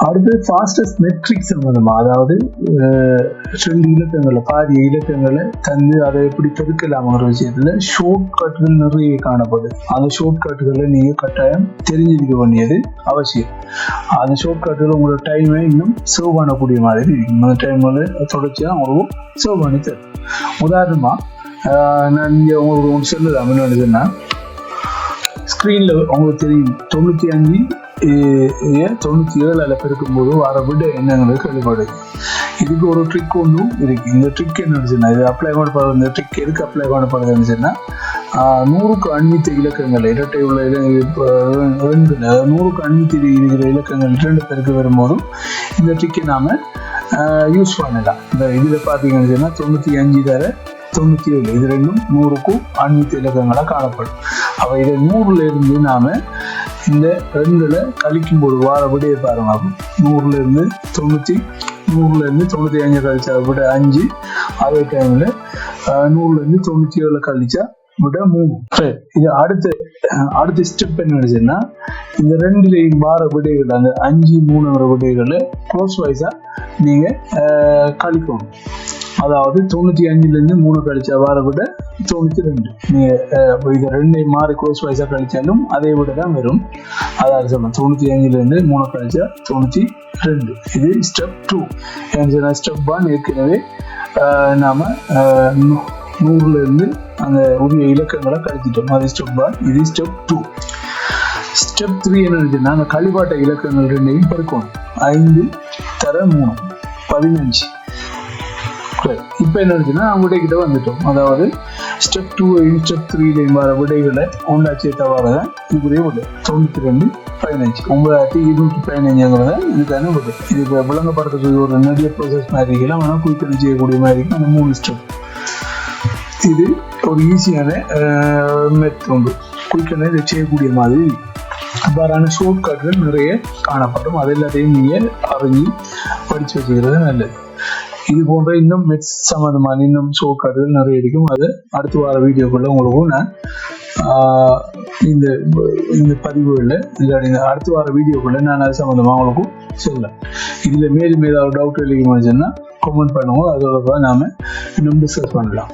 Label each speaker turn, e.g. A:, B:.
A: அடுத்து fastest matric சம்பந்தமா, அதாவது 2 இலக்கங்களை பாரிய இலக்கங்களை தந்து அதை எப்படி பெருக்கலாம்ங்கிற விஷயத்துல ஷார்ட் கட்கள் நிறைய காணப்படுது. அந்த ஷார்ட் கட்டுகளை நீங்க கட்டாயம் தெரிஞ்சிருக்க வேண்டியது அவசியம். அந்த ஷார்ட் கட்டுகள் உங்களோட டைமை இன்னும் சேவ் பண்ணக்கூடிய மாதிரி இருக்கும். அந்த டைம்ல தொடர்ச்சியா உங்களுக்கு சேவ் பண்ணி தரும். உதாரணமா நான் இங்க உங்களுக்கு ஒன்று சொல்லலாம். என்ன சொன்னா, ஸ்கிரீன்ல உங்களுக்கு தெரியும் 95 பெருக்கும்போது வர விட என்னங்கிறது கேள்விப்படுது. இதுக்கு ஒரு ட்ரிக் ஒன்றும் இருக்கு. இந்த ட்ரிக் என்ன சொன்னா, இது அப்ளை பண்ணப்படுறது, இந்த ட்ரிக் எதுக்கு அப்ளை பண்ணப்படுதுன்னு சொன்னா, 100க்கு அண்மித்த இலக்கங்கள் இரட்டை உள்ள 100க்கு அண்மித்த இருக்கிற இலக்கங்கள் 2 பேருக்கு வரும்போதும் இந்த ட்ரிக்கை நாம யூஸ் பண்ணலாம். இந்த இதுல பாத்தீங்கன்னு சொன்னா 95 தர 97 இது ரெண்டும் 100க்கும் அண்மித்த இலக்கங்களா காணப்படும். அப்ப இதை 100ல இருந்து நாம இந்த 2ல கழிக்கும் போது வார விடையை பாருங்க. 100ல இருந்து 95 கழிச்சா விட 5, அதே டைம்ல 100ல இருந்து 97 கழிச்சா விட 3. இது அடுத்த ஸ்டெப் என்ன, இந்த 2லையும் வார விடைகள் அந்த 5, 3 விடைகளை க்ளோஸ் வைஸா நீங்க கழிக்கணும். அதாவது 95ல இருந்து 3 கழிச்சா வார விட 92. நீங்க இதை 2ஐயும் மாறி க்ளோஸ் வைஸா கழிச்சாலும் அதே விட தான் வரும். அதாவது 95ல இருந்து 3 கழிச்சா 92. இது ஸ்டெப் 2. ஸ்டெப் 1 ஏற்கனவே நாம 100ல இருந்து அந்த உரிய இலக்கங்களை கழிச்சிட்டோம். அது ஸ்டெப் 1. இது ஸ்டெப் 2. ஸ்டெப் 3 என்னன்னா, அந்த கழிப்பாட்ட இலக்கங்கள் 2ஐயும் பெருக்கணும். 5 தர 3 15. இப்ப என்ன விடைகிட்ட வந்துட்டோம். அதாவது ஸ்டெப் 2ஐயும் ஸ்டெப் 3லையும் வர விடைகளை ஒன்றாச்சு தவறதான் இதுக்குரிய விடை 92 15 9215 இதுக்கான விடை. இது விளங்கப்படுத்துறது ஒரு நிறைய ப்ராசஸ் மாதிரி இருக்கலாம். ஆனால் குயிக்கனை செய்யக்கூடிய மாதிரி இருக்கும். அந்த 3 ஸ்டெப். இது ஒரு ஈஸியான மெத்தட். குயிக்கனை இதை செய்யக்கூடிய மாதிரி அவ்வாறான ஷார்ட் கட்கள் நிறைய காணப்படும். அது எல்லாத்தையும் நீங்க அறிஞ்சு படிச்சு வச்சுக்கிறது நல்லது. இது போன்ற இன்னும் மெட்ஸ் சம்பந்தமான இன்னும் ஷார்ட் கட்கள் நிறைய இருக்கும். அது அடுத்து வர வீடியோக்குள்ள உங்களுக்கும் நான் இந்த பதிவுகளில் இல்லாட்டி அடுத்து வர வீடியோக்குள்ள நான் அது சம்பந்தமா உங்களுக்கும் சொல்லலாம். இதுல மேலும் ஏதாவது டவுட் எழுதிக்கணும்னு சொன்னா கமெண்ட் பண்ணுவோம். அதோட நாம இன்னும் டிஸ்கஸ் பண்ணலாம்.